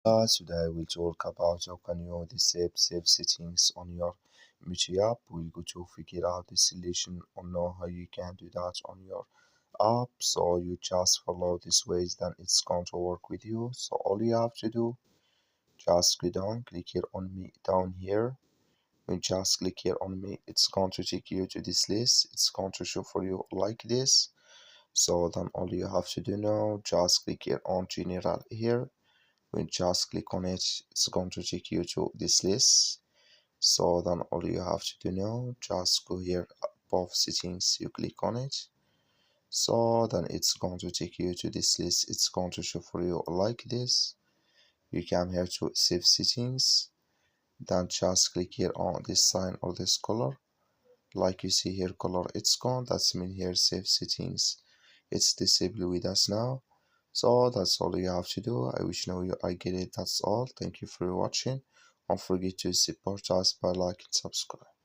Today we'll talk about how can you disable save settings on your Meitu app. We'll go to figure out the solution or know how you can do that on your app. So you just follow these ways, then it's going to work with you. So all you have to do, just go down, click here on me down here. When you just click here on me, it's going to take you to this list. It's going to show for you like this. So then all you have to do now, just click here on general here. When you just click on it, it's going to take you to this list. So then all you have to do now, just go here above settings, you click on it. So then it's going to take you to this list. It's going to show for you like this. You come here to save settings, then just click here on this sign or this color. Like you see here, color it's gone. That's mean here save settings. It's disabled with us now. So that's all you have to do. I wish now you I get it. That's all. Thank you for watching. Don't forget to support us by like and subscribe.